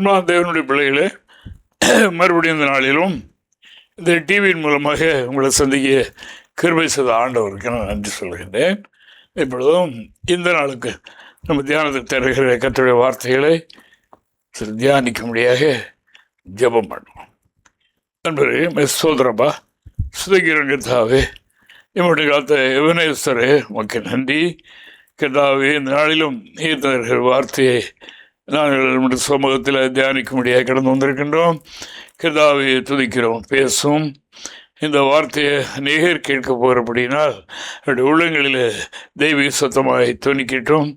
நான் தேவனுடைய பிள்ளைகளே, மறுபடியும் இந்த நாளிலும் இந்த டிவியின் மூலமாக உங்களை சந்திக்க கிருபை செய்த ஆண்டவருக்கு நான் நன்றி சொல்கின்றேன். இப்பொழுதும் இந்த நாளுக்கு நம்ம தியானத்துக்கு தருகிற கர்த்தருடைய வார்த்தைகளை தியானிக்கும்படியாக ஜெபம் பண்ணுவோம். நண்பரே, சோதரப்பா சுதகிரன் கர்த்தாவே, என்னுடைய காலத்தை எவனேஸ்வரே உமக்கு நன்றி. கர்த்தாவே, இந்த நாளிலும் நீர் தருகிற வார்த்தையை நாங்கள் நம்முடைய சமூகத்தில் தியானிக்கும்படியாக கடந்து வந்திருக்கின்றோம். கர்த்தாவை துதிக்கிறோம், பேசும். இந்த வார்த்தையை நேர் கேட்க போகிறபடினால் அவருடைய உள்ளங்களில் தெய்வீக சத்தமாய் துணிக்கட்டும்,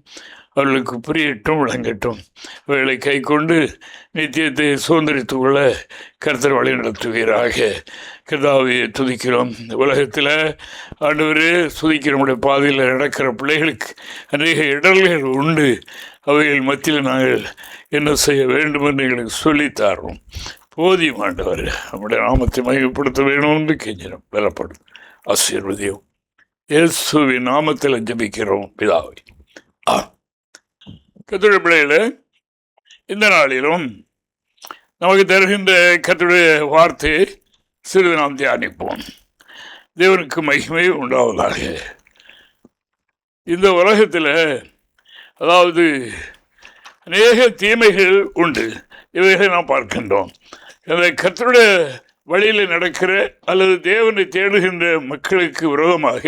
அவர்களுக்கு புரியட்டும், விளங்கட்டும். அவர்களை கை கொண்டு நித்தியத்தை சுதந்திரித்துக் கொள்ள கர்த்தர் வழி நடத்துவீராக. கர்த்தாவை துதிக்கிறோம். உலகத்தில் ஆண்டவரே சுதிக்கிறோமுடைய பாதையில் நடக்கிற பிள்ளைகளுக்கு அநேக இடர்கள் உண்டு. அவைகள் மத்தியில் நாங்கள் என்ன செய்ய வேண்டும் என்று எங்களுக்கு சொல்லித்தாரோம். போதியும் ஆண்டவர் நம்முடைய நாமத்தை மையப்படுத்த வேணும் என்று கெஞ்சினோம். பலப்படும் ஆசீர்வதியும் இயேசுவின் நாமத்தில் ஜெபிக்கிறோம் பிதாவை. கர்த்தருடைய பிள்ளைகளே, இந்த நாளிலும் நமக்கு தருகின்ற கர்த்தருடைய வார்த்தையை சிறிது நாம் தியானிப்போம். தேவனுக்கு மகிமை உண்டாவதாக. இந்த உலகத்தில் அதாவது அநேக தீமைகள் உண்டு. இவைகளை நாம் பார்க்கின்றோம். அந்த கர்த்தருடைய வழியில் நடக்கிற அல்லது தேவனை தேடுகின்ற மக்களுக்கு விரோதமாக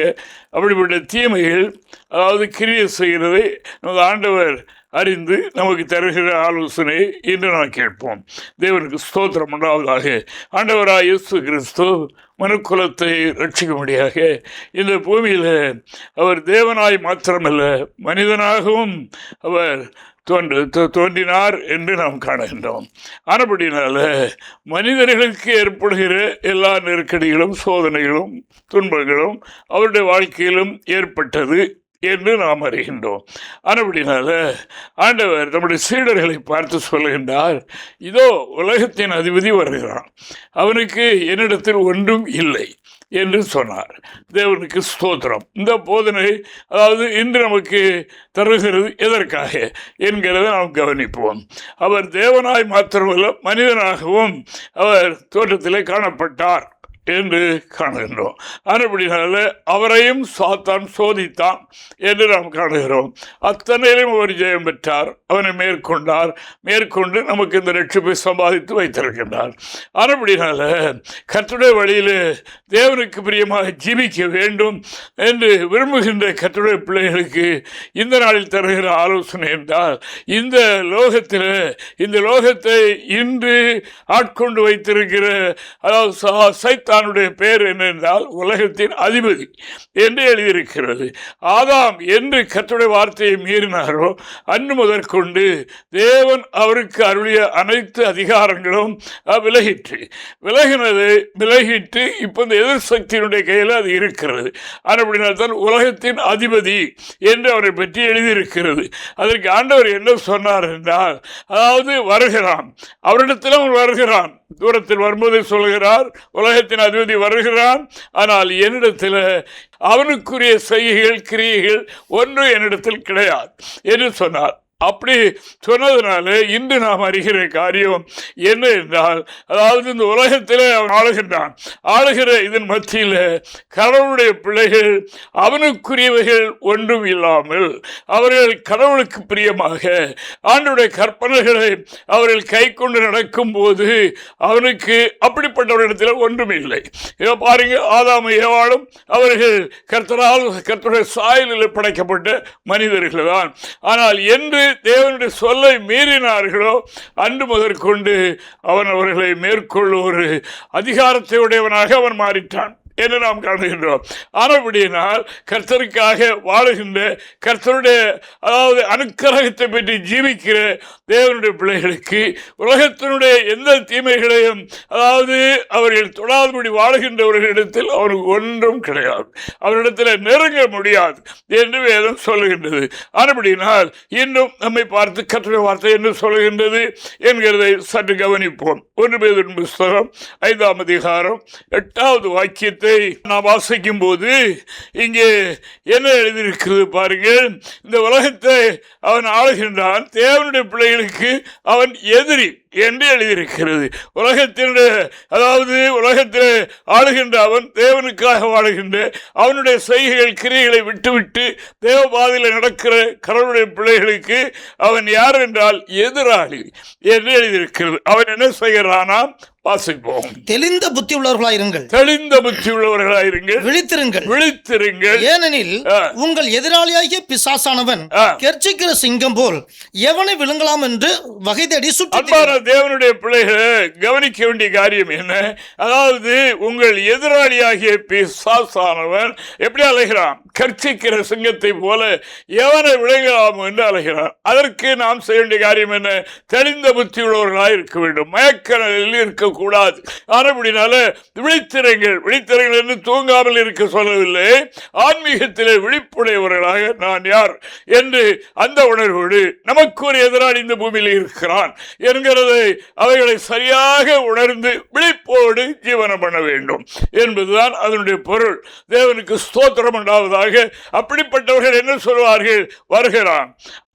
அப்படிப்பட்ட தீமைகள் அதாவது கிரியை செய்கிறதை நமது ஆண்டவர் அறிந்து நமக்கு தருகிற ஆலோசனை இன்று நாம் கேட்போம். தேவனுக்கு ஸ்தோத்திரம் உண்டாவதாக. ஆண்டவராய் இயேசு கிறிஸ்து மனுக்குலத்தை ரட்சிக்கும்படியாக இந்த பூமியில் அவர் தேவனாய் மாத்திரமல்ல மனிதனாகவும் அவர் தோன்றினார் என்று நாம் காணுகின்றோம். ஆனபடினால மனிதர்களுக்கு ஏற்படுகிற எல்லா நெருக்கடிகளும் சோதனைகளும் துன்பங்களும் அவருடைய வாழ்க்கையிலும் ஏற்பட்டது என்று நாம் அறிகின்றோம். ஆனபடினால ஆண்டவர் நம்முடைய சீடர்களை பார்த்து சொல்லுகின்றார், இதோ உலகத்தின் அதிபதி வருகிறான், அவனுக்கு என்னிடத்தில் ஒன்றும் இல்லை என்று சொன்னார். தேவனுக்கு ஸ்தோத்திரம். இந்த போதனை அதாவது இன்று நமக்கு தருகிறது எதற்காக என்கிறதை நாம் கவனிப்போம். அவர் தேவனாய் மாத்திரமல்ல மனிதனாகவும் அவர் தோற்றத்திலே காணப்பட்டார் என்று காணுகின்றோம். அதுபடினால அவரையும் சாத்தான் சோதித்தான் என்று நாம் காணுகிறோம். அத்தனையிலும் அவர் ஜெயம் பெற்றார், அவனை மேற்கொண்டு நமக்கு இந்த ரட்சிப்பை சம்பாதித்து வைத்திருக்கின்றார். அதுபடினால கர்த்தருடைய வழியில் தேவனுக்கு பிரியமாக ஜீவிக்க வேண்டும் என்று விரும்புகின்ற கர்த்தருடைய பிள்ளைகளுக்கு இந்த நாளில் தருகிற ஆலோசனை என்றால், இந்த லோகத்தை இன்று ஆட்கொண்டு வைத்திருக்கிற அதாவது சைத்தானுடைய பேர் என்னென்றால் உலகத்தின் அதிபதி என்று எழுதியிருக்கிறது. ஆதாம் என்று கர்த்தருடைய வார்த்தையை மீறினாரோ அன்று முதற்கொண்டு தேவன் அவருக்கு அருளிய அனைத்து அதிகாரங்களும் விலகிட்டு இப்போ இந்த எதிர் சக்தியினுடைய கையில் அது இருக்கிறது. அப்படின்னால்தான் உலகத்தின் அதிபதி என்று அவரை பற்றி எழுதியிருக்கிறது. அதற்கு ஆண்டவர் என்ன சொன்னார் என்றால், அதாவது வருகிறான், அவரிடத்தில் அவன் வருகிறான், தூரத்தில் வரும்போது சொல்கிறார் உலகத்தின் அதிபதி வருகிறான், ஆனால் என்னிடத்தில் அவனுக்குரிய செய்கைகள் கிரியைகள் ஒன்று என்னிடத்தில் கிடையாது என்று சொன்னார். அப்படி சொன்னதுனால இன்று நாம் அறிகிற காரியம் என்ன என்றால், அதாவது இந்த உலகத்தில் அவன் ஆளுகிற இதன் மத்தியில் கடவுளுடைய பிள்ளைகள் அவனுக்குரியவைகள் ஒன்றும் இல்லாமல் அவர்கள் கடவுளுக்கு பிரியமாக ஆண்டவருடைய கற்பனைகளை அவர்கள் கை கொண்டு நடக்கும் போது அவனுக்கு அப்படிப்பட்டவரிடத்தில் ஒன்றும் இல்லை. இதை பாருங்க, ஆதாம் ஏவாளும் அவர்கள் கர்த்தருடைய சாயலில் படைக்கப்பட்ட மனிதர்கள் தான். ஆனால் என்று தேவனுடைய சொல்லை மீறினார்களோ அன்று முதற்கொண்டு அவன் அவர்களை மேற்கொள்ளும் ஒரு அதிகாரத்தை உடையவனாக அவன் மாறிட்டான் என்று நாம் காணுகின்றோம். ஆனபடியினால் கர்த்தருக்காக வாழுகின்ற கர்த்தருடைய அதாவது அனுக்கிரகத்தை பற்றி ஜீவிக்கிற தேவனுடைய பிள்ளைகளுக்கு உலகத்தினுடைய எந்த தீமைகளையும் அதாவது அவர்கள் தொடாதபடி வாழுகின்றவர்களிடத்தில் அவருக்கு ஒன்றும் கிடையாது, அவரிடத்தில் நெருங்க முடியாது என்று வேதம் சொல்லுகின்றது. ஆனபடியினால் இன்னும் நம்மை பார்த்து கர்த்தருடைய வார்த்தை என்று சொல்லுகின்றது என்கிறதை சற்று கவனிப்போம். 1 பேதுரு புஸ்தகம் 5ஆம் அதிகாரம் 8வது வாக்கியத்தை வசனத்தை நாம் வாசிக்கும் போது இங்கே என்ன எழுதியிருக்கிறது பாருங்கள். இந்த உலகத்தை அவன் ஆளுகின்றான், தேவனுடைய பிள்ளைகளுக்கு அவன் எதிரி என்று எழுதியிருக்கிறது. உலகத்தினுடைய அதாவது உலகத்தில் ஆளுகின்ற அவன் தேவனுக்காக வாழுகின்ற அவனுடைய செய்கைகள் கிரியைகளை விட்டுவிட்டு தேவ பாதையில் நடக்கிற கடவுளுடைய பிள்ளைகளுக்கு அவன் யார் என்றால் எதிராளி என்று எழுதியிருக்கிறது. அவன் என்ன செய்கிறானாம்? வாசிப்போம். தெளிந்த புத்தி உள்ளவர்களாயிருங்கள், தெளிந்த புத்தி உள்ளவர்களாயிருங்கள், விழித்திருங்கள், விழித்திருங்கள். ஏனெனில் உங்கள் எதிராளியாகிய பிசாசானவன் கெர்ச்சிக்கிற சிங்கம் போல் எவனை விழுங்கலாம் என்று வகை தேடி சுற்றி. அன்பான தேவனுடைய பிள்ளைகளை கவனிக்க வேண்டிய காரியம் என்ன? அதாவது உங்கள் எதிராளியாகிய பிசாசானவன் எப்படி அலைகிறான்? கெர்ச்சிக்கிற சிங்கத்தை போல எவனை விழுங்கலாம் என்று அலைகிறான். அதற்கு நாம் செய்ய வேண்டிய காரியம் என்ன? தெளிந்த புத்தி உள்ளவர்களாக இருக்க வேண்டும், மயக்க நிலையில் இருக்க கூடாது. ஆனபடினால விழித்திருங்கள், விழித்திருங்கள் என்று தூங்காமல் இருக்க சொல்லவில்லை. ஆன்மீகத்திலே விழிப்புடையவர்களாக நான் யார் என்று அந்த உணர்வோடு நமக்கு ஒரு எதிராளி இந்த பூமியில் இருக்கிறான் என்கிறதை அவைகளை சரியாக உணர்ந்து விழிப்போடு ஜீவனம் பண்ண வேண்டும் என்பதுதான் அதனுடைய பொருள். தேவனுக்கு ஸ்தோத்திரம் உண்டாவதாக. அப்படிப்பட்டவர்கள் என்ன சொல்வார்கள்? வருகிறான்,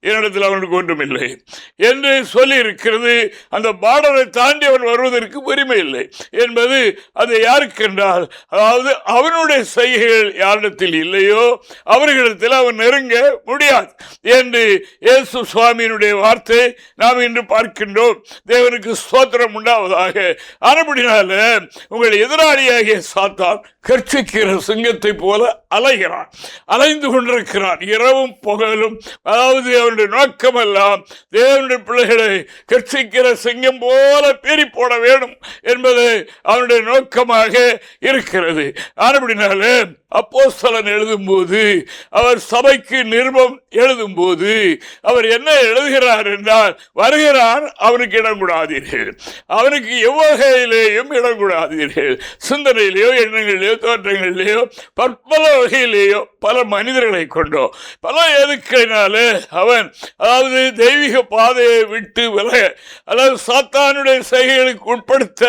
என்னிடத்தில் அவனுக்கு ஒன்றுமில்லை என்று சொல்லி இருக்கிறது. அந்த பார்டரை தாண்டி அவன் வருவதற்கு உரிமை இல்லை என்பது அது யாருக்கு என்றால், அதாவது அவனுடைய செய்கைகள் யாரிடத்தில் இல்லையோ அவர்களிடத்தில் அவன் நெருங்க முடியாது என்று இயேசு சுவாமியினுடைய வார்த்தை நாம் இன்று பார்க்கின்றோம். தேவனுக்கு ஸ்தோத்திரம் உண்டாவதாக. ஆனபடினால உங்கள் எதிராளியாகிய சாத்தான் கர்ச்சிக்கிற சிங்கத்தை போல அலைகிறான், அலைந்து கொண்டிருக்கிறான் இரவும் பகலும். அதாவது அவனுடைய நோக்கமெல்லாம் தேவனுடைய பிள்ளைகளை கர்ச்சிக்கிற சிங்கம் போல பேரி போட வேண்டும் என்பது அவனுடைய நோக்கமாக இருக்கிறது. ஆனபடினால அப்போஸ்தலன் எழுதும்போது, அவர் சபைக்கு நிருபம் எழுதும்போது அவர் என்ன எழுதுகிறார் என்றால், வருகிறான், அவனுக்கு இடம் கூடாதீர்கள், அவனுக்கு எவ்வகையிலேயும் இடம் கூடாதீர்கள். சிந்தனையிலேயோ எண்ணங்களிலேயோ தோற்றங்களிலேயோ பற்பல வகையிலேயோ பல மனிதர்களை கொண்டோ பல எதுக்கினாலே அவன் அதாவது தெய்வீக பாதையை விட்டு விலக, அதாவது சாத்தானுடைய செய்கைகளுக்கு உட்படுத்த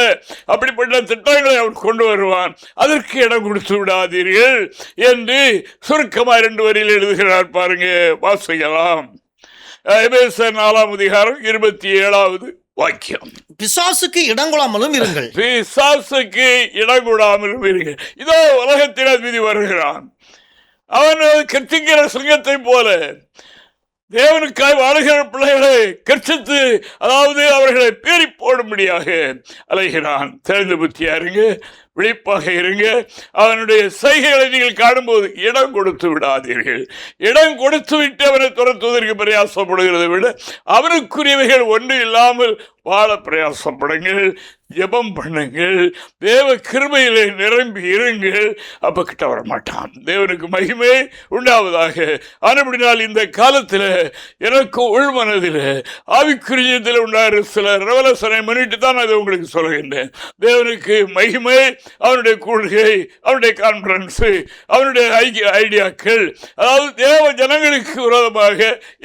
அப்படிப்பட்ட திட்டங்களை அவன் கொண்டு வருவான். அதற்கு இடம் கொடுத்து விடாதீர்கள் என்று சுருக்கமாக 2 வரியில் எழுதுகிறார். பாருங்க, வாசிக்கலாம். எபேசியர் 4ஆம் அதிகாரம் 27வது வாக்கியம். பிசாசுக்கு இடங்கொடாமலும் இருங்கள், பிசாசுக்கு இடங்கொடாமலும் இருங்கள். இதோ உலகத்தின் அதிபதி வருகிறான், அவன் கர்ச்சிக்கிற சிங்கத்தை போல தேவனுக்காய் வாழுகிற பிள்ளைகளை கர்ச்சித்து, அதாவது அவர்களை பேரி போடும்படியாக அலைகிறான். தெரிந்து புத்தியா இருங்க, விழிப்பாக இருங்க. அவனுடைய செய்கைகளை நீங்கள் காணும்போது இடம் கொடுத்து விடாதீர்கள். இடம் கொடுத்து விட்டு அவனை துரத்துவதற்கு பிரயாசப்படுகிறதை விட அவனுக்குரியவைகள் ஒன்று இல்லாமல் வாழ பிரயாசப்படுங்கள், ஜெபம் பண்ணுங்கள், தேவ கிருபையிலே நிரம்பி இருங்கள். அப்ப கிட்ட வர மாட்டான். தேவனுக்கு மகிமை உண்டாவதாக. ஆனபடினால் இந்த காலத்தில் எனக்கு உள்மனதில் ஆவிக்குரியத்தில் உண்டாகிற சில ரெவலேஷனை முன்னிட்டு தான் அதை உங்களுக்கு சொல்கின்றேன். தேவனுக்கு மகிமை, அவனுடைய கொள்கை, அவனுடைய கான்ஃபரன்ஸ், அவனுடைய ஐடியாக்கள், அதாவது தேவ ஜனங்களுக்கு விரோதமாக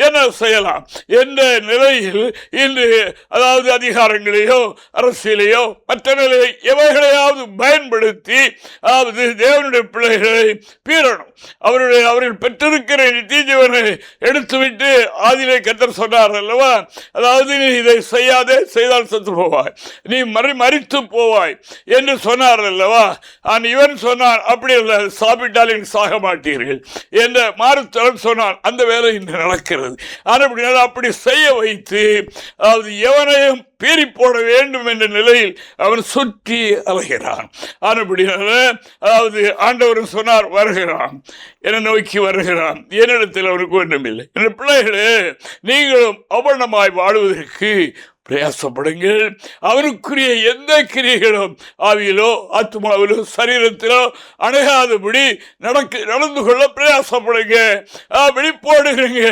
என்ன செய்யலாம் என்ற நிலையில் இன்று, அதாவது அதிகாரங்களையோ அரசியலையோ மற்ற நிலையை எவைகளையாவது பயன்படுத்தி, அதாவது தேவனுடைய பிள்ளைகளை பீறணும். அவர்கள் பெற்றிருக்கிற நித்திய ஜீவனை எடுத்துவிட்டு ஆதியிலே கர்த்தர் சொன்னார் அல்லவா, அதாவது நீ இதை செய்யாதே, செய்தால் செத்து போவாய், நீ மரித்து போவாய் என்று சொன்னார் அல்லவா. இவன் சொன்னான், அப்படி இல்லை, சாப்பிட்டால் சாக மாட்டீர்கள் என்ற மாறுத்தரம் சொன்னான். அந்த வேலை இன்று நடக்கிறது. ஆனால் அப்படி செய்ய வைத்து, அதாவது எவனையும் பேரி போட வேண்டும் என்ற நிலையில் அவன் சுற்றி அலைகிறான். ஆனபடினால அதாவது ஆண்டவர் சொன்னார், வருகிறான், என்னை நோக்கி வருகிறான், என்னிடத்தில் அவனுக்கு ஒன்றுமில்லை. என் பிள்ளைகளே, நீங்களும் அவனமாய் வாழுவதற்கு பிரயாசப்படுங்கள். அவனுக்குரிய எந்த கிரியைகளும் ஆவியிலோ ஆத்மாவிலோ சரீரத்திலோ அணுகாதபடி நடந்து கொள்ள பிரயாசப்படுங்க. விழிப்போடுகிறீங்க.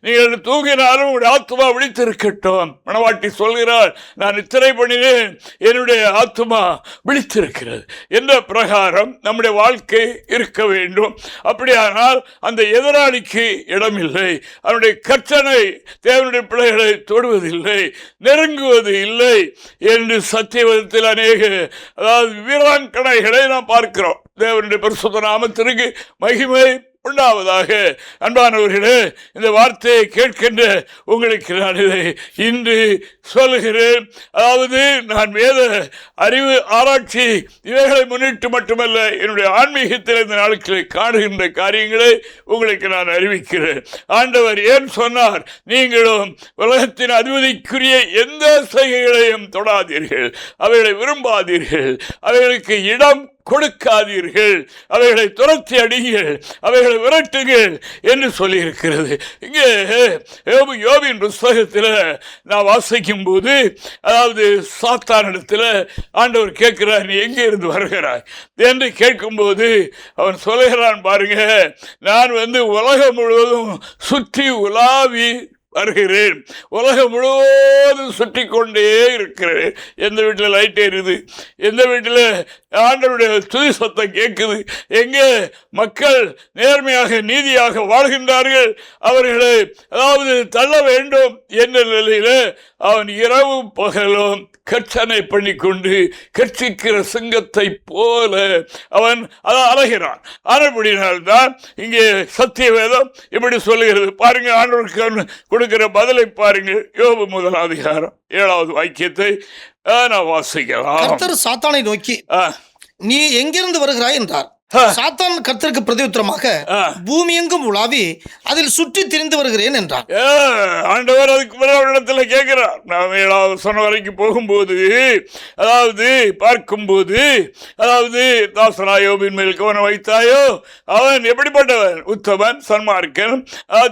நீங்கள் தூங்கினாலும் உங்களுடைய ஆத்மா விழித்திருக்கட்டும். மணவாட்டி சொல்கிறாள், நான் நித்திரை பண்ணினேன், என்னுடைய ஆத்மா விழித்திருக்கிறது என்ற பிரகாரம் நம்முடைய வாழ்க்கை இருக்க வேண்டும். அப்படியானால் அந்த எதிராளிக்கு இடமில்லை. அவனுடைய கர்ச்சனை தேவனுடைய பிள்ளைகளை தொடுவதில்லை. நெருங்குவது இல்லை என்று சத்தியவதத்தில் அநேக வீராங்கனைகளை நாம் பார்க்கிறோம். தேவனுடைய பரிசுத்த நாமத்திற்கு மகிமை உண்டாவதாக. அன்பானவர்களே, இந்த வார்த்தையை கேட்கின்ற உங்களுக்கு நான் இதை இன்று சொல்லுகிறேன். அதாவது நான் வேத அறிவு ஆராய்ச்சி இவைகளை முன்னிட்டு மட்டுமல்ல, என்னுடைய ஆன்மீகத்தில் இந்த நாட்களில் காணுகின்ற காரியங்களை உங்களுக்கு நான் அறிவிக்கிறேன். ஆண்டவர் ஏன் சொன்னார், நீங்களும் உலகத்தின் அதிபதிக்குரிய எந்த செய்கைகளையும் தொடாதீர்கள், அவைகளை விரும்பாதீர்கள், அவைகளுக்கு இடம் கொடுக்காதீர்கள், அவைகளை துரத்தி அடிங்கள், அவைகளை விரட்டுங்கள் என்று சொல்லி இருக்கிறது. இங்கே யோபின் புஸ்தகத்தில் நான் வாசிக்கும் போது, அதாவது சாத்தானிடத்தில் ஆண்டவர் கேட்கிறார், நீ எங்கே இருந்து வருகிறாய் என்று கேட்கும்போது அவன் சொல்லுகிறான், பாருங்க, நான் உலகம் முழுவதும் சுற்றி உலாவி வருகிறேன், உலகம் முழுவதும் சுற்றி கொண்டே இருக்கிறேன். எந்த வீட்டில் லைட் எரியுது, எந்த வீட்டில் ஆண்டவருடைய துதி சத்தம் கேட்குது, எங்கே மக்கள் நேர்மையாக நீதியாக வாழ்கின்றார்கள், அவர்களை தள்ள வேண்டும் என்ற நிலையில் அவன் இரவும் பகலும் கர்ச்சனை பண்ணி கொண்டு கர்ச்சிக்கிற சிங்கத்தை போல அவன் அலைகிறான். ஆனபடினால்தான் இங்கே சத்திய வேதம் இப்படி சொல்லுகிறது. பாருங்க, ஆண்டவருக்கு கொடுக்கிற பதிலை பாருங்க. யோபு 1 அதிகாரம் 7வது வாக்கியத்தை நான் வாசிக்கலாம். கர்த்தர் சாத்தானை நோக்கி, நீ எங்கிருந்து வருகிறாய் என்றார். சாத்தான் கர்த்தருக்கு பிரதியுத்தரமாக, பூமி எங்கும் உலாவி அதில் சுற்றி திரிந்து வருகிறேன் என்றார். ஆண்டவர் அதுக்கு இடத்துல கேட்கிறார். நாம் 7வது சொன்ன வரைக்கும் போகும்போது, பார்க்கும்போது, தாசனாயோபின் மேல் கவனம் வைத்தாயோ, அவன் எப்படிப்பட்டவன்? உத்தமன், சன்மார்க்கன்,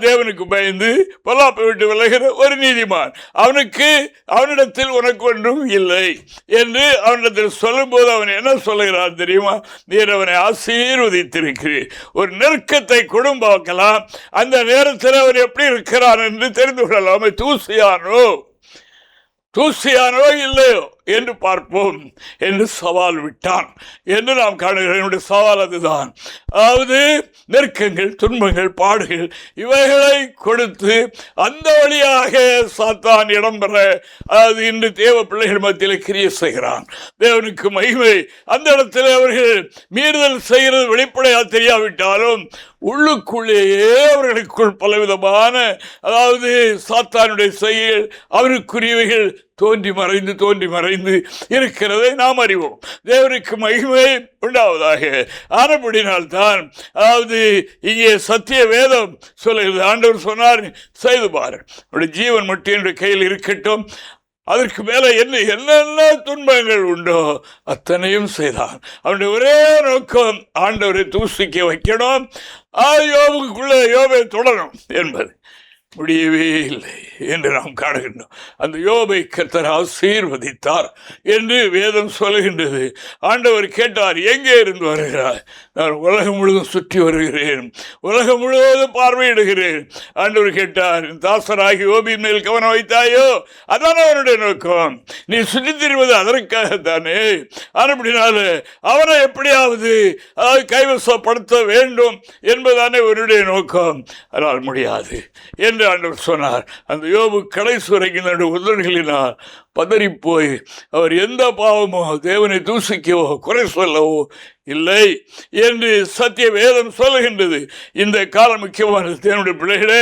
தேவனுக்கு பயந்து பொல்லாப்பை விட்டு விலகிற ஒரு நீதிமான். அவனிடத்தில் உனக்கு ஒன்றும் இல்லை என்று அவனிடத்தில் சொல்லும் போது அவன் என்ன சொல்லுகிறான் தெரியுமா? நீர் அவனை ஆசீர்வதித்திருக்கிறேன். ஒரு நெருக்கத்தை குடும்பக்கலாம், அந்த நேரத்தில் அவர் எப்படி இருக்கிறான் என்று தெரிந்து கொள்ளலாம். தூசியானோ இல்லையோ என்று பார்ப்போம் என்று சவால் விட்டான் என்று நாம் காணுகிறோம். என்னுடைய சவால் அதுதான். அதாவது நெருக்கங்கள், துன்பங்கள், பாடுகள் இவைகளை கொடுத்து அந்த வழியாக சாத்தான் இடம்பெற, அதாவது இன்று தேவ பிள்ளைகள் மத்தியில் கிரியை செய்கிறான். தேவனுக்கு மகிமை. அந்த இடத்துல அவர்கள் மீறுதல் செய்கிறது வெளிப்படையாக தெரியாவிட்டாலும் உள்ளுக்குள்ளேயே அவர்களுக்குள் பலவிதமான, சாத்தானுடைய செயல், அவருக்குரியவைகள் தோன்றி மறைந்து இருக்கிறதை நாம் அறிவோம். தேவனுக்கு மகிமை உண்டாவதாக. ஆனபடினால்தான் இங்கே சத்திய வேதம் சொல்லுகிறது. ஆண்டவர் சொன்னார், செய்து பாரு, உன்னுடைய ஜீவன் மட்டும் என்னுடைய கையில் இருக்கட்டும், அதற்கு மேலே என்னென்ன துன்பங்கள் உண்டோ அத்தனையும் செய்தான். அவனுடைய ஒரே நோக்கம் ஆண்டவரை தூசிக்க வைக்கணும், யோபை தொடரும் என்பது. முடியவே இல்லை என்று நாம் காணுகின்றோம். அந்த யோபை கர்த்தர் ஆசீர்வதித்தார் என்று வேதம் சொல்லுகின்றது. ஆண்டவர் கேட்டார், எங்கே இருந்து வருகிறாய்? நான் உலகம் முழுவதும் சுற்றி வருகிறேன், உலகம் முழுவதும் பார்வையிடுகிறேன். ஆண்டவர் கேட்டார், தாசராகி யோபின் மேல் கவனம் வைத்தாயோ, அதான அவனுடைய நோக்கம். நீ சுற்றி திரிவது அதற்காகத்தானே. அப்படினால அவனை எப்படியாவது கைவசப்படுத்த வேண்டும் என்பதானே அவருடைய நோக்கம். அதனால் முடியாது என்று ஆண்டவர் சொன்னார். அந்த யோபு கடைசி வரைக்கும் தன்னுடைய உதடுகளினால் பதறிப்போய் அவர் எந்த பாவமோ தேவனை தூசிக்கவோ குறை சொல்லவோ இல்லை என்று சத்திய வேதம் சொல்லுகின்றது. இந்த காலம் முக்கியமானது தேவனுடைய பிள்ளைகளே.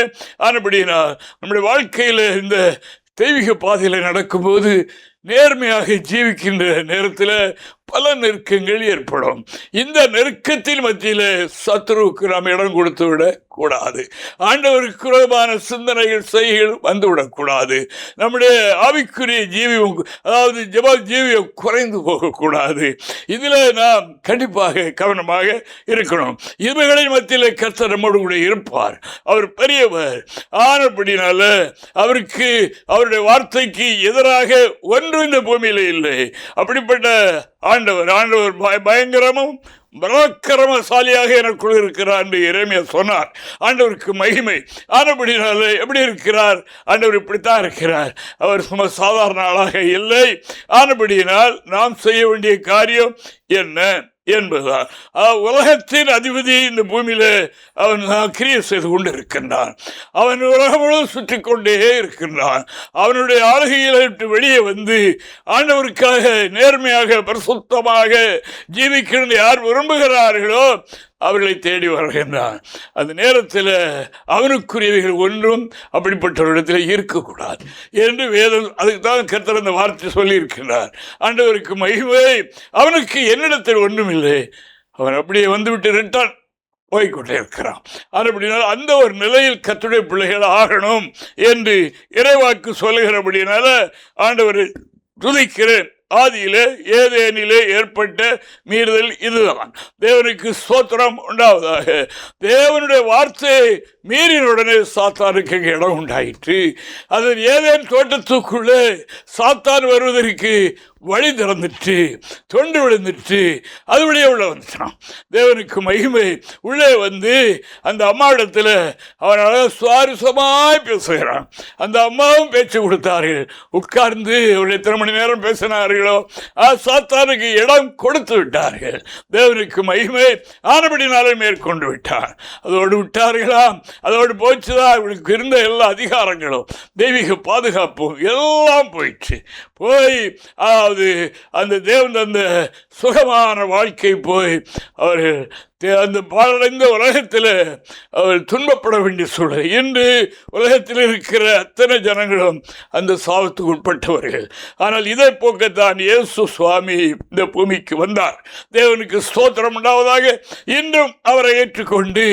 ஆனபடினால் நம்முடைய வாழ்க்கையில் இந்த தெய்வீக பாதையில் நடக்கும்போது நேர்மையாக ஜீவிக்கின்ற நேரத்தில் பல நெருக்கங்கள் ஏற்படும். இந்த நெருக்கத்தின் மத்தியில் சத்துருவுக்கு நாம் இடம் கொடுத்து விடக்கூடாது. ஆண்டவருக்கு விரோதமான சிந்தனைகள், செய்கைகள் வந்துவிடக்கூடாது. நம்முடைய ஆவிக்குரிய ஜீவியம், ஜெப ஜீவியம் குறைந்து போகக்கூடாது. இதில் நாம் கண்டிப்பாக கவனமாக இருக்கணும். இவைகளின் மத்தியில் கர்த்தர் நம்மோடு கூட இருப்பார். அவர் பெரியவர். ஆனபடினால அவருக்கு, அவருடைய வார்த்தைக்கு எதிராக ஒன்று இந்த பூமியில இல்லை. அப்படிப்பட்ட ஆண்டவர் பயங்கரமும் பராக்கிரமசாலியாக எனக்குள் இருக்கிறார் என்று எரேமியா சொன்னார். ஆண்டவருக்கு மகிமை. ஆனபடினால எப்படி இருக்கிறார்? ஆண்டவர் இப்படித்தான் இருக்கிறார். அவர் சும்மா சாதாரண ஆளாக இல்லை. ஆனபடியினால் நாம் செய்ய வேண்டிய காரியம் என்ன என்பதுதான். உலகத்தின் அதிபதி இந்த பூமியில அவன் கிரியை செய்து கொண்டு இருக்கின்றான். அவன் உலகம் முழுவதும் சுற்றி கொண்டே இருக்கின்றான். அவனுடைய ஆளுகைகளை விட்டு வெளியே வந்து ஆண்டவருக்காக நேர்மையாக பரிசுத்தமாக ஜீவிக்கிறது யார் விரும்புகிறார்களோ அவர்களை தேடி வருகின்றான். அந்த நேரத்தில் அவனுக்குரியவைகள் ஒன்றும் அப்படிப்பட்டவரிடத்தில் இருக்கக்கூடாது என்று வேதம் அதுக்கு தான் கர்த்தர் அந்த வார்த்தை சொல்லியிருக்கிறார். ஆண்டவருக்கு மகிமை, அவனுக்கு என்னிடத்தில் ஒன்றும் இல்லை, அவன் அப்படியே வந்துவிட்டு ரிட்டர்ன் போய்கொண்டே இருக்கிறான். அப்படினால் அந்த ஒரு நிலையில் கர்த்தருடைய பிள்ளைகள் ஆகணும் என்று இறைவாக்கு சொல்லுகிறபடினால ஆண்டவரை துதிக்கிறேன். ஆதியிலே ஏதேனிலே ஏற்பட்ட மீறுதல் இதுதான். தேவனுக்கு ஸ்தோத்திரம் உண்டாவதாக. தேவனுடைய வார்த்தையை மீறினுடனே சாத்தானுக்கு இடம் உண்டாயிற்று. அது ஏதேன் தோட்டத்துக்குள்ளே சாத்தான் வருவதற்கு வழி திறந்துட்டு தொண்டு விழுந்துட்டு அது வழியே உள்ள வந்துட்டான். தேவனுக்கு மகிமை. உள்ளே வந்து அந்த அம்மாவிடத்தில் அவனால் சுவாரஸ்யமாய் பேசுகிறான். அந்த அம்மாவும் பேச்சு கொடுத்தார்கள். உட்கார்ந்து ஒரு எத்தனை மணி நேரம் பேசினார்களோ சாத்தானுக்கு இடம் கொடுத்து விட்டார்கள். தேவனுக்கு மகிமை. ஆனபடினாலே மேற்கொண்டு விட்டார். அதோடு விட்டார்களாம். அதோடு போச்சுதான் அவளுக்கு இருந்த எல்லா அதிகாரங்களும் தெய்வீக பாதுகாப்பும் எல்லாம் போயிடுச்சு. போய் அந்த தேவன் அந்த சுகமான வாழ்க்கை போய் அவர்கள் அந்த பாழடைந்த உலகத்தில் அவர் துன்பப்பட வேண்டிய சூழல். இன்று உலகத்தில் இருக்கிற அத்தனை ஜனங்களும் அந்த சாபத்துக்கு உட்பட்டவர்கள். ஆனால் இதை போக்கத்தான் இயேசு சுவாமி இந்த பூமிக்கு வந்தார். தேவனுக்கு ஸ்தோத்திரம் உண்டாவதாக. இன்றும் அவரை ஏற்றுக்கொண்டு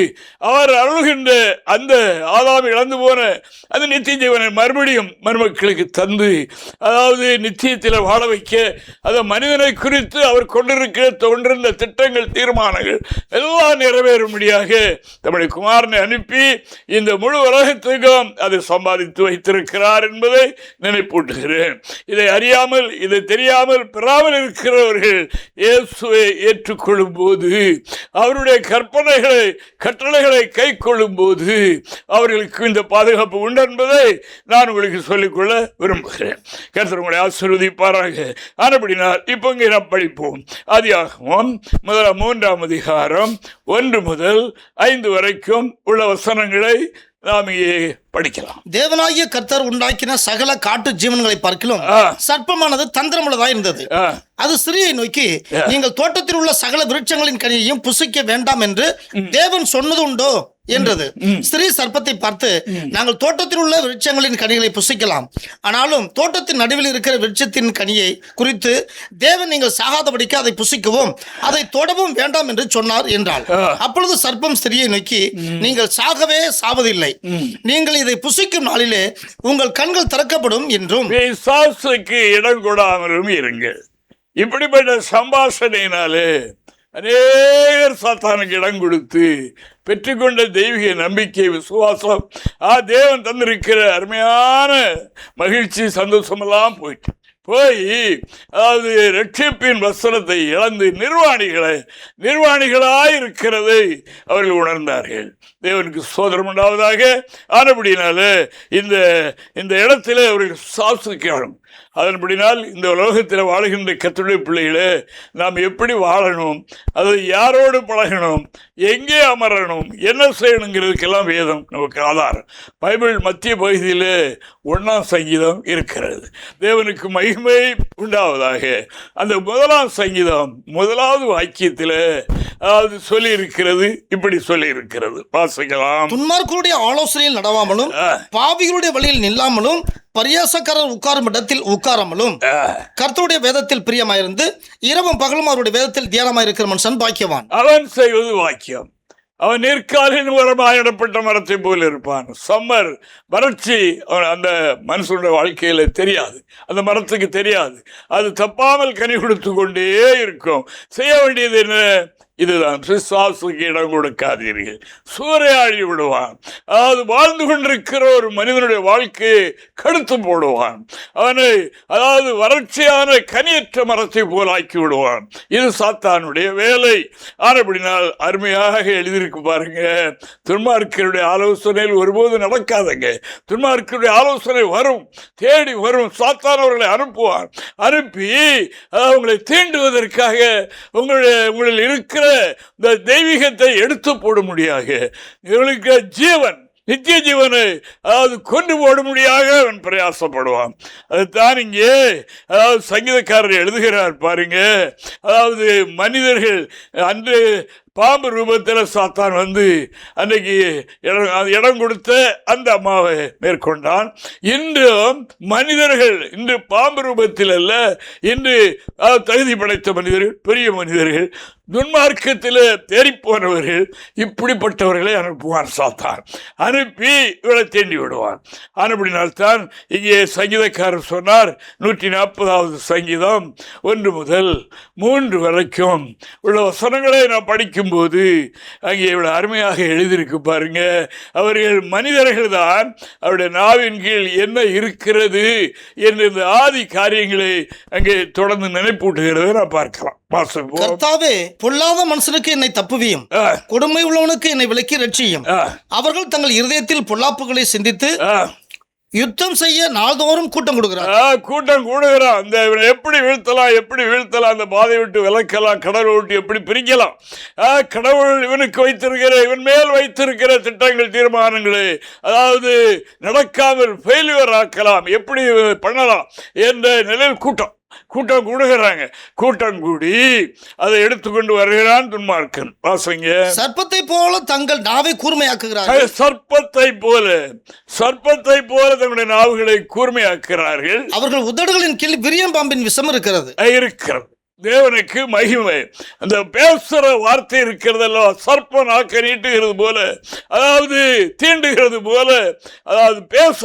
அவர் அருள்கின்ற அந்த ஆதாம் இழந்து போன அந்த நித்திய ஜீவனை மறுபடியும் மருமக்களுக்கு தந்து, அதாவது நித்தியத்தில் வாழ வைக்க, அந்த மனிதனை குறித்து அவர் கொண்டிருந்த திட்டங்கள் தீர்மானங்கள் எல்லாம் நிறைவேறும்படியாக தம்முடைய குமாரனை அனுப்பி இந்த முழு உலகத்துக்கும் அதை சம்பாதித்து வைத்திருக்கிறார் என்பதை நினைப்பூட்டுகிறேன். இதை அறியாமல், இதை தெரியாமல் பெறாமல் இருக்கிறவர்கள் இயேசுவை ஏற்றுக்கொள்ளும் போது, அவருடைய கட்டளைகளை கை கொள்ளும் போது அவர்களுக்கு இந்த பாதுகாப்பு உண்டு என்பதை நான் உங்களுக்கு சொல்லிக்கொள்ள விரும்புகிறேன். கர்த்தர் உங்களை ஆசீர்வதிப்பாராக. ஆனபடினால் இப்போ இங்கே நாம் படிப்போம். ஆதியாகமம் 3ஆம் அதிகாரம் 1 முதல் 5 வரைக்கும் உள்ள வசனங்களை நாம் இங்கே படிக்கலாம். தேவனாகிய கர்த்தர் உண்டாக்கின சகல காட்டு ஜீவன்களை பார்க்கிலும் சர்ப்பமானது தந்திரமுள்ளதா இருந்தது. அது ஸ்திரீயை நோக்கி, நீங்கள் தோட்டத்தில் உள்ள சகல விருட்சங்களின் கனியையும் புசிக்க வேண்டாம் என்று தேவன் சொன்னது உண்டோ என்றது. ஸ்திரீ சர்ப்பத்தை பார்த்து, நாங்கள் தோட்டத்தில் உள்ள விருட்சங்களின் கனிகளை புசிக்கலாம், ஆனாலும் தோட்டத்தின் நடுவில் இருக்கிற விருட்சத்தின் கனியை குறித்து தேவன் நீங்கள் சாகாதபடிக்கு அதை புசிக்கவும் அதை தொடவும் வேண்டாம் என்று சொன்னார் என்றாள். அப்பொழுது சர்ப்பம் ஸ்திரீயை நோக்கி, நீங்கள் சாகவே சாவதில்லை, நீங்கள் இதை புசிக்கும் நாளிலே உங்கள் கண்கள் திறக்கப்படும் என்றும் இடம் கொடாமலும் இருங்கள். இப்படிப்பட்ட சம்பாஷணையினாலே அநேகர் சாத்தானுக்கு இடம் கொடுத்து பெற்றுக்கொண்ட தெய்வீக நம்பிக்கை, விசுவாசம், தேவன் தந்திருக்கிற அருமையான மகிழ்ச்சி, சந்தோஷமெல்லாம் போய் அதாவது ரட்சிப்பின் வசனத்தை இழந்து நிர்வாணிகளாய் இருக்கிறதை அவர்கள் உணர்ந்தார்கள். தேவனுக்கு சோதரம் உண்டாவதாக. ஆனபடினால இந்த இடத்துல அவர்கள் சாசுக்கணும். அதன்படினால் இந்த உலகத்தில் வாழுகின்ற கர்த்தருடைய பிள்ளைகளே, நாம் எப்படி வாழணும், அதை யாரோடு பழகணும், எங்கே அமரணும், என்ன செய்யணுங்கிறதுக்கெல்லாம் வேதம் நமக்கு ஆதாரம். பைபிள் மத்திய பகுதியில் 1ஆம் சங்கீதம் இருக்கிறது. தேவனுக்கு மகிமை உண்டாவதாக. அந்த 1ஆம் சங்கீதம் 1வது வாக்கியத்தில் அதாவது சொல்லி இருக்கிறது, இப்படி சொல்லி இருக்கிறது, வாசிக்கலாம். துன்மார்க்கருடைய ஆலோசனையில் நடவாமலும் பாவிகளுடைய வழியில் நில்லாமலும் பரியாசக்காரர் உட்காரும் இடத்தில் உட்காராமலும் கர்த்தருடைய வேதத்தில் பிரியமாயிருந்து இரவும் பகலும் அவருடைய வேதத்தில் தியானமாயிருக்கிற மனுஷன் பாக்கியவான். அவன் செய்வது வாக்கியம். அவன் நீர்க்காலின் மரமாயிடப்பட்ட மரத்தை போல இருப்பான். சம்மர் வறட்சி அந்த மனுஷனுடைய வாழ்க்கையில தெரியாது, அந்த மரத்துக்கு தெரியாது. அது தப்பாமல் கனி கொடுத்து கொண்டே இருக்கும். செய்ய வேண்டியது என்ன? இதுதான் பிசாசுக்கு இடம் கொடுக்காதீர்கள். சூறையாடி விடுவான். அதாவது வாழ்ந்து கொண்டிருக்கிற ஒரு மனிதனுடைய வாழ்க்கையை கடுத்து போடுவான். அவனை அதாவது வறட்சியான கனியற்ற மரத்தை போல் ஆக்கி விடுவான். இது சாத்தானுடைய வேலை. ஆனப்படினால் அருமையாக எழுதியிருக்கு பாருங்க. துன்மார்க்கருடைய ஆலோசனையில் ஒருபோது நடக்காதங்க. துன்மார்க்கருடைய ஆலோசனை வரும், தேடி வரும். சாத்தான் அவர்களை அனுப்புவான். அனுப்பி அவங்களை தீண்டுவதற்காக உங்களில் இருக்கிற இந்த தெய்வீகத்தை எடுத்து போட முடியாக, இவர்களுக்கு ஜீவன், நித்திய ஜீவனை அதாவது கொண்டு போட முடியாக அவன் பிரயாசப்படுவான். அதுதான் இங்கே அதாவது சங்கீதக்காரர் எழுதுகிறார் பாருங்க. அதாவது மனிதர்கள் அன்று பாம்பு ரூபத்தில் சாத்தான் வந்து அன்னைக்கு இடம் கொடுத்த அந்த அம்மாவை மேற்கொண்டான். இன்றும் மனிதர்கள் இன்று பாம்பு ரூபத்தில் அல்ல, இன்று தகுதி படைத்த மனிதர்கள், பெரிய மனிதர்கள், துன்மார்க்கத்தில் தேறிப்போனவர்கள், இப்படிப்பட்டவர்களை அனுப்புவான் சாத்தான். அனுப்பி இவளை தேண்டி விடுவான். அப்படினால்தான் இங்கே சங்கீதக்காரர் சொன்னார், 140வது சங்கீதம் 1 முதல் 3 வரைக்கும் உள்ள வசனங்களை நான் படிக்கும் போது அங்கே இவ்வளவு அருமையாக எழுதியிருக்கு பாருங்க. அவர்கள் மனிதர்கள் தான், அவருடைய நாவின் கீழ் என்ன இருக்கிறது என்ற இந்த ஆதி காரியங்களை அங்கே தொடர்ந்து நினைப்பூட்டுகிறதை நான் பார்க்கலாம். கர்த்தாவே, பொல்லாத மனுஷனுக்கு என்னை தப்புவியும், கொடுமை உள்ளவனுக்கு என்னை விலக்கி ரட்சியும். அவர்கள் தங்கள் இருதயத்தில் பொல்லாப்புகளை சிந்தித்து யுத்தம் செய்ய நாள்தோறும் கூட்டம் கூடுகிறான். அந்த எப்படி வீழ்த்தலாம், அந்த பாதை விட்டு விலக்கலாம், கடவுளை விட்டு எப்படி பிரிக்கலாம், கடவுள் இவனுக்கு வைத்திருக்கிற, இவன் மேல் வைத்திருக்கிற திட்டங்கள், தீர்மானங்களை அதாவது நடக்காமல் ஃபெயிலியர் ஆக்கலாம், எப்படி பண்ணலாம் என்ற நிலையில் கூட்டம் கூடுகிறாங்க. கூட்டம் கூடி அதை எடுத்துக்கொண்டு வருகிறான் துன்மார்க்கன். வாசங்க. சர்ப்பத்தை போல தங்கள் நாவை கூர்மையாக்குகிறார்கள். சர்ப்பத்தை போல தங்களுடைய நாவுகளை கூர்மையாக்குகிறார்கள். அவர்கள் உதடுகளின் கீழ் விரியன் பாம்பின் விஷம் இருக்கிறது. தேவனுக்கு மகிமை. அந்த பேசுற வார்த்தை இருக்கிறதல்ல, சர்ப்ப நாக்க நீட்டுகிறது போல, அதாவது தீண்டுகிறது போல, அதாவது பேச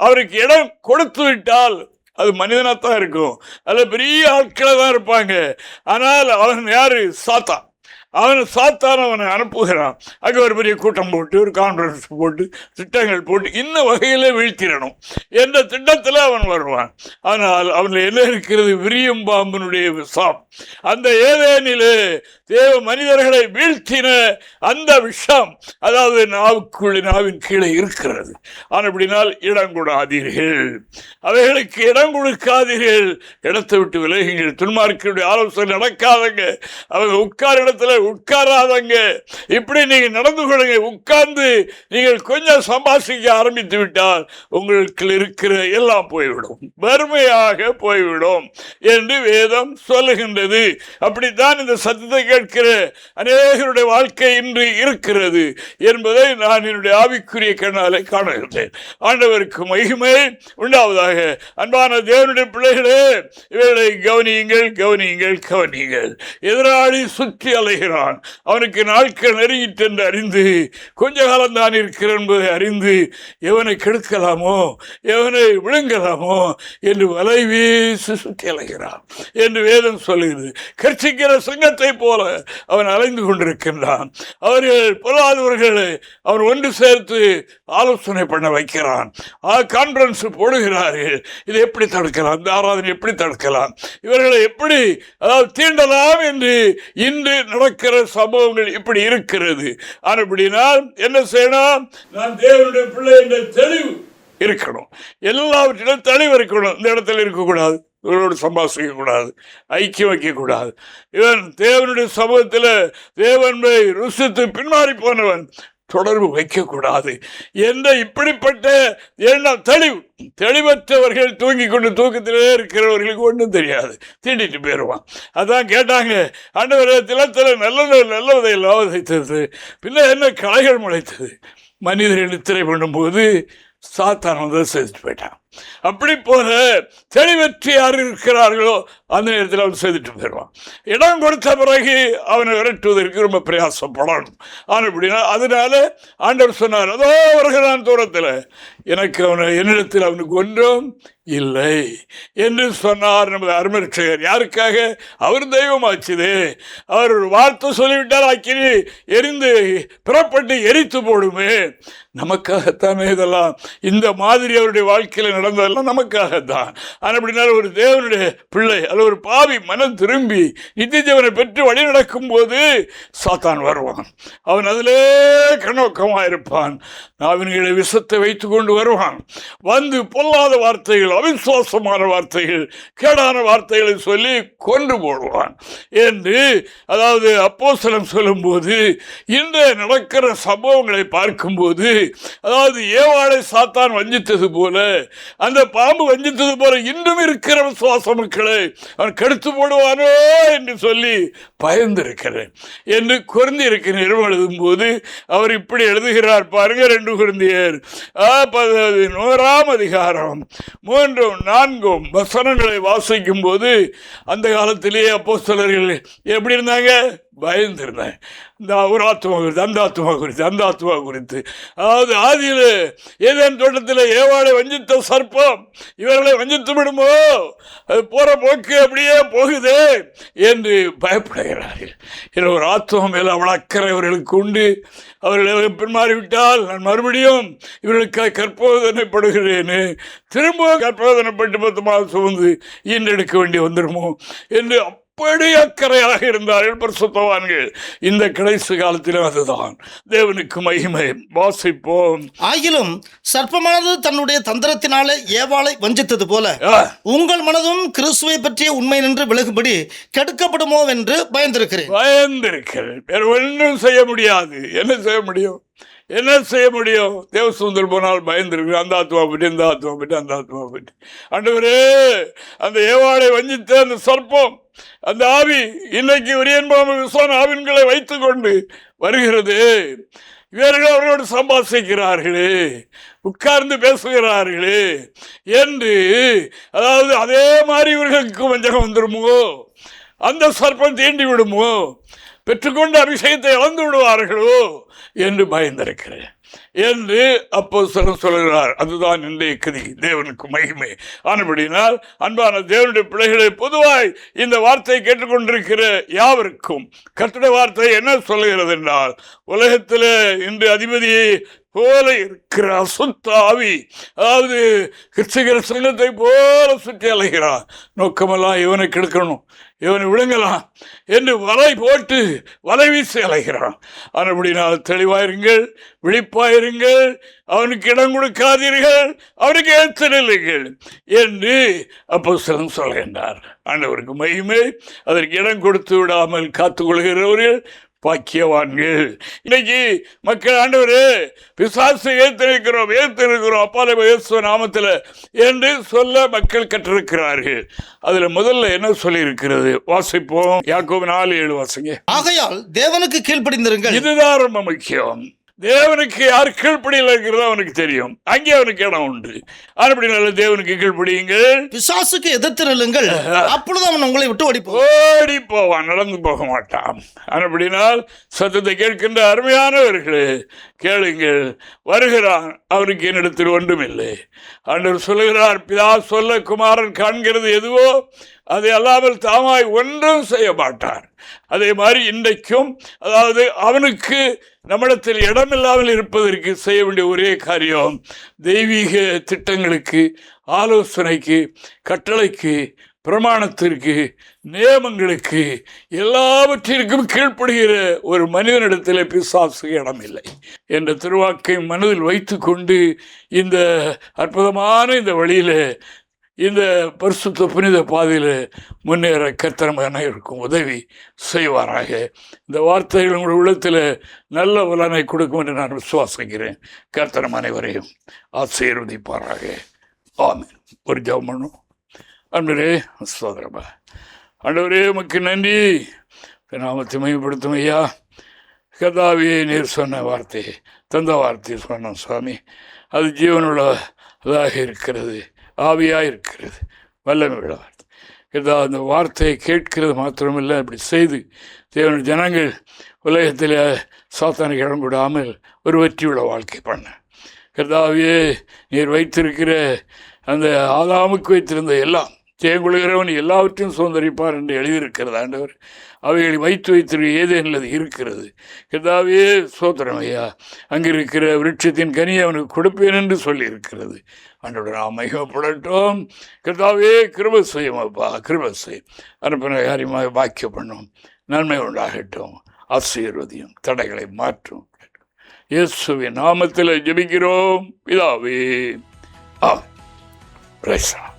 அவருக்கு இடம் கொடுத்து விட்டால் அது மனிதனாத்தான் இருக்கும். அதில் பெரிய ஆட்களை தான் இருப்பாங்க. ஆனால் அவன் யாரு? சாத்தான். அவனை அனுப்புகிறான். அங்கே ஒரு பெரிய கூட்டம் போட்டு, ஒரு கான்ஃபரன்ஸ் போட்டு, திட்டங்கள் போட்டு, இன்ன வகையிலே வீழ்த்திடணும் என்ற திட்டத்தில் அவன் வருவான். ஆனால் அவனில் என்ன இருக்கிறது? விரியும் பாம்பினுடைய விஷம். அந்த ஏதேனிலே தேவ மனிதர்களை வீழ்த்தின அந்த விஷம், அதாவது நாவின் கீழே இருக்கிறது. ஆனால் அப்படினால் இடம் கொடாதீர்கள், அவைகளுக்கு இடம் கொடுக்காதீர்கள், இடத்தை விட்டு விலகுங்கள். துன்மார்க்கருடைய ஆலோசனை நடக்காதங்க, அவங்க உட்கார இடத்துல உட்காராதங்க. இப்படி நீங்க நடந்து கொள்ளுங்க. உட்கார்ந்து நீங்கள் கொஞ்சம் சம்பாசிக்க ஆரம்பித்து விட்டால் உங்களுக்கு இருக்கிற எல்லாம் போய்விடும், வறுமையாக போய்விடும் என்று வேதம் சொல்லுகின்றது. அப்படித்தான் இந்த சத்தத்தை கேட்கிற அநேகருடைய வாழ்க்கை இன்று இருக்கிறது என்பதை நான் என்னுடைய ஆவிக்குரிய கண்ணாலே காணுகின்றேன். ஆண்டவருக்கு மகிமை உண்டாவதாக. அன்பான தேவனுடைய பிள்ளைகளே, இவர்களை கவனியுங்கள். எதிராளி சுற்றி அலைகிறான். அவனுக்கு நாட்கள் நெருங்கிட்டு என்று அறிந்து, கொஞ்ச காலம் தான் இருக்கிற என்பதை அறிந்து, எவனை கெடுக்கலாமோ, எவனை விழுங்கலாமோ என்று வலை வீசி சுற்றி அலைகிறான் என்று வேதம் சொல்லுகிறது. கர்ச்சிக்கிற சிங்கத்தை போல அவன் அலைந்து கொண்டிருக்கின்றான். அவர்கள் பொருளாதவர்களை அவன் ஒன்று சேர்த்து ஆலோசனை பண்ண வைக்கிறான். கான்ஃபரன்ஸ் போடுகிறார்கள். இதை எப்படி தடுக்கலாம், இந்த ஆராதனை எப்படி தடுக்கலாம், இவர்களை எப்படி அதாவது தீண்டலாம் என்று இன்று நடக்கிற சம்பவங்கள் இப்படி இருக்கிறது. அப்படினால் என்ன செய்யணும்? நான் தேவனுடைய பிள்ளை என்ற தெளிவு இருக்கணும். எல்லாவற்றிலும் தெளிவு இருக்கணும். இந்த இடத்துல இருக்கக்கூடாது, இவரோடு சம்பாசிக்க கூடாது, ஐக்கியம் வைக்கக்கூடாது. இவன் தேவனுடைய சமூகத்தில் தேவனை ருசித்து பின்மாறி போனவன், தொடர்பு வைக்கக்கூடாது என்ற இப்படிப்பட்ட எண்ணம். தெளிவற்றவர்கள் தூங்கி கொண்டு தூக்கத்திலே இருக்கிறவர்களுக்கு ஒன்றும் தெரியாது, தீண்டிட்டு போயிடுவான். அதான் கேட்டாங்க, ஆண்டவரே, தினத்தில் நல்லதை லாபத்தைத்தது, பின்ன என்ன களைகள் முளைத்தது? மனிதர்கள் நித்திரை பண்ணும்போது சாத்தான் வந்து செலுத்து போயிட்டான். அப்படி போல தெளிவற்று யார் இருக்கிறார்களோ அந்த நேரத்தில் அவன் செய்துட்டு போயிடுவான். இடம் கொடுத்த பிறகு அவனை விரட்டுவதற்கு ரொம்ப பிரயாசப்படணும். ஆனால் அப்படின்னா அதனால ஆண்டவர் சொன்னார், அதோ வருகிறான் தூரத்தில், எனக்கு என்னிடத்தில் அவனுக்கு ஒன்றும் இல்லை என்று சொன்னார் நமது அருமரட்சகர். யாருக்காக? அவர் தெய்வமாச்சுதே. அவர் ஒரு வார்த்தை சொல்லிவிட்டால் அக்கினி எரிந்து புறப்பட்டு எரித்து போடுமே. நமக்காகத்தானே இதெல்லாம். இந்த மாதிரி அவருடைய வாழ்க்கையில் நடந்ததெல்லாம் நமக்காகத்தான். ஆனால் அப்படின்னாலும் ஒரு தேவனுடைய பிள்ளை அல்ல ஒரு பாவி மனம் திரும்பி நித்திய ஜீவனை பெற்று வழி நடக்கும் போது சாத்தான் வருவான். அவன் அதிலே கண்ணோக்கமாக இருப்பான். நாவின்களை விஷத்தை வைத்து கொண்டு வருவான். வந்து பொல்லாத வார்த்தைகள், அவிசுவாசமான வார்த்தைகள், கேடான வார்த்தைகளை சொல்லி கொண்டு போடுவான் என்று அதாவது அப்போஸ்தலன் சொல்லும்போது இன்று நடக்கிற சம்பவங்களை பார்க்கும்போது, அதாவது ஏவாளை சாத்தான் வஞ்சித்தது போல, அந்த பாம்பு வஞ்சித்தது போல இன்றும் இருக்கிற விசுவாச மக்களை அவன் கெடுத்து போடுவானோ என்று சொல்லி பயந்திருக்கிறேன் என்று கொரிந்தியருக்கு எழுதும் போது அவர் இப்படி எழுதுகிறார் பாருங்க. 2 கொரிந்தியர் 11ஆம் அதிகாரம் 3, 4 வசனங்களை வாசிக்கும் போது, அந்த காலத்திலேயே அப்போஸ்தலர்கள் எப்படி இருந்தாங்க? பயந்திருந்தேன். இந்த ஒரு ஆத்மா குறித்து, அந்த ஆத்மா குறித்து, அந்த ஆத்மா குறித்து. அதாவது ஆதியில் ஏதேன் தோட்டத்தில் ஏவாளை வஞ்சித்த சர்ப்பம் இவர்களை வஞ்சித்து விடுமோ, அது போற போக்கு அப்படியே போகுது என்று பயப்படுகிறார்கள். இதில் ஒரு ஆத்மா மேல் அவ்வளோ அக்கறை அவர்களுக்கு உண்டு. அவர்களை பின்மாறிவிட்டால் நான் மறுபடியும் இவர்களுக்காக கற்போதனைப்படுகிறேன்னு, திரும்ப கற்போதனைப்பட்டு 10 மாதம் சுமந்து ஈண்டெடுக்க வேண்டி வந்துடுமோ என்று அப்படி அக்கறையாக இருந்தார்கள் பரிசுத்தவான்கள். இந்த கடைசி காலத்திலும் அதுதான். தேவனுக்கு மகிமை. வாசிப்போம். ஆகிலும் சர்ப்பமானது தன்னுடைய தந்திரத்தினாலே ஏவாளை வஞ்சித்தது போல உங்கள் மனதும் கிறிஸ்துவை பற்றிய உண்மை நின்று விலகுபடி கெடுக்கப்படுமோ என்று பயந்திருக்கிறேன். வேறு ஒன்றும் செய்ய முடியாது. என்ன செய்ய முடியும்? என்ன செய்ய முடியும்? தேவசுந்தர் போனால் பயந்துருக்கு. அந்த ஆத்மா பற்றி, இந்த ஆத்மா பற்றி, அந்த ஆத்மா பற்றி. ஆண்டவரே, அந்த ஏவாளை வஞ்சித்த அந்த சர்ப்பம், அந்த ஆவி இன்னைக்கு விரியன்பாம விசுவான ஆவின்களை வைத்துக் கொண்டு வருகிறது. இவர்கள் அவர்களோடு சம்பாசிக்கிறார்களே, உட்கார்ந்து பேசுகிறார்களே என்று, அதாவது அதே மாதிரி இவர்களுக்கு வஞ்சகம் வந்துடுமோ, அந்த சர்ப்பம் தீண்டி விடுமோ, பெற்றுக்கொண்ட அபிஷேகத்தை இழந்து விடுவார்களோ என்று பயந்திருக்கிறேன் என்று அப்போஸ்தலன் சொல்கிறார். அதுதான் இன்றைய கதி. தேவனுக்கு மகிமை. ஆனபடினால் அன்பான தேவனுடைய பிள்ளைகளை, பொதுவாய் இந்த வார்த்தையை கேட்டுக்கொண்டிருக்கிற யாவருக்கும் கர்த்தருடைய வார்த்தை என்ன சொல்லுகிறது என்றால், உலகத்தில் இன்று அதிபதியை போல இருக்கிற அசுத்த ஆவி, அதாவது கிறிஸ்தவ சங்கத்தை போல சுற்றி அலைகிறான். நோக்கமெல்லாம் இவனை கெடுக்கணும், இவனை விழுங்கலாம் என்று வலை போட்டு வலை வீசி அலைகிறான். அப்படினால் தெளிவாயிருங்கள், விழிப்பாயிருங்கள், அவனுக்கு இடம் கொடுக்காதீர்கள், அவனுக்கு ஏற்றலுங்கள் என்று அப்போஸ்தலன் சொல்கின்றார். ஆண்டவருக்கு மகிமை. அதற்கு இடம் கொடுத்து விடாமல் காத்துக்கொள்கிறவர்கள் பாக்கியவான்கள். இன்னைக்கு மக்கள், ஆண்டவரே பிசாசை ஏற்றிருக்கிறோம் அப்பாலே இயேசு நாமத்தில் என்று சொல்ல மக்கள் கற்றிருக்கிறார்கள். அதுல முதல்ல என்ன சொல்லி இருக்கிறது? வாசிப்போம். யாக்கோபு 4:7 வாசிங்க. ஆகையால் தேவனுக்கு கீழ்ப்படிந்திருங்கள். இதுதான் ரொம்ப முக்கியம். தேவனுக்கு யார் கீழ்ப்படியில் இருக்கிறதோ அவனுக்கு தெரியும். அங்கே அவனுக்கு இடம் உண்டு. அப்படினால தேவனுக்கு கீழ்ப்படியுங்கள், பிசாசுக்கு எதிர்த்து நில்லுங்கள், அப்பொழுது அவன் உங்களை விட்டு ஓடி போவான், நடந்து போக மாட்டான். அப்படினால் சத்தத்தை கேட்கின்ற அருமையானவர்களே, கேளுங்கள், வருகிறான், அவனுக்கு என்னிடத்தில் ஒன்றுமில்லை. ஆண்டவர் சொல்லுகிறார், பிதா சொல்ல குமாரன் காண்கிறது எதுவோ அதை அல்லாமல் தாமாய் ஒன்றும் செய்ய மாட்டார். அதே மாதிரி இன்றைக்கும், அதாவது அவனுக்கு நம்மிடத்தில் இடமில்லாமல் இருப்பதற்கு செய்ய வேண்டிய ஒரே காரியம், தெய்வீக திட்டங்களுக்கு, ஆலோசனைக்கு, கட்டளைக்கு, பிரமாணத்திற்கு, நியமங்களுக்கு, எல்லாவற்றிற்கும் கீழ்ப்படுகிற ஒரு மனிதனிடத்தில் பிசாசு இடமில்லை என்ற திருவாக்கை மனதில் வைத்து கொண்டு இந்த அற்புதமான இந்த வழியில், இந்த பரிசுத்த புனித பாதையில் முன்னேற கர்த்தர் இருக்கும் உதவி செய்வாராக. இந்த வார்த்தைகள் உங்கள் உள்ளத்தில் நல்ல பலனை கொடுக்கும் என்று நான் விசுவாசிக்கிறேன். கர்த்தர் அனைவரையும் ஆசீர்வதிப்பாராக. ஆமென். ஒரு ஜெபம் பண்ணும். அன்பரே சோதரமா, ஆண்டவரே உமக்கு நன்றி. நாமத்தை மகிமைப்படுத்தும் ஐயா. கர்த்தாவே, நீர் சொன்ன வார்த்தை, தந்த வார்த்தை சொன்னோம் சுவாமி, அது ஜீவனுள்ளதாக இருக்கிறது. ஆவியாக இருக்கிறது, வல்லமை உள்ள வார்த்தை. ஏதாவது அந்த வார்த்தையை கேட்கிறது மாத்திரமில்லை, அப்படி செய்து தேவன் ஜனங்கள் உலகத்தில் சாத்தானுக்கு இடம் விடாமல் ஒரு வெற்றியுள்ள வாழ்க்கை பண்ண. கர்த்தாவே, நீர் வைத்திருக்கிற அந்த ஆதாமுக்கு வைத்திருந்த எல்லாம் தேங்குழுகிறவன் எல்லாவற்றையும் சுதந்திரிப்பார் என்று எழுதியிருக்கிறது ஆண்டவர். அவைகளை வைத்திருக்க ஏதேனுள்ளது இருக்கிறது. கர்த்தாவே சோத்திரம் ஐயா, அங்கே இருக்கிற விருட்சத்தின் கனி அவனுக்கு கொடுப்பேன் என்று சொல்லியிருக்கிறது. ஆண்டவர் நாம் மகிமைப்படட்டும். கர்த்தாவே கிருபை செய்யும் அப்பா, கிருபை செய்யும். அனுப்பின காரியமாக பாக்கிய பண்ணும், நன்மை உண்டாகட்டும், ஆசீர்வதியும், தடைகளை மாற்றும். இயேசுவின் நாமத்தில் ஜெபிக்கிறோம் பிதாவே, ஆமென். Praise the Lord.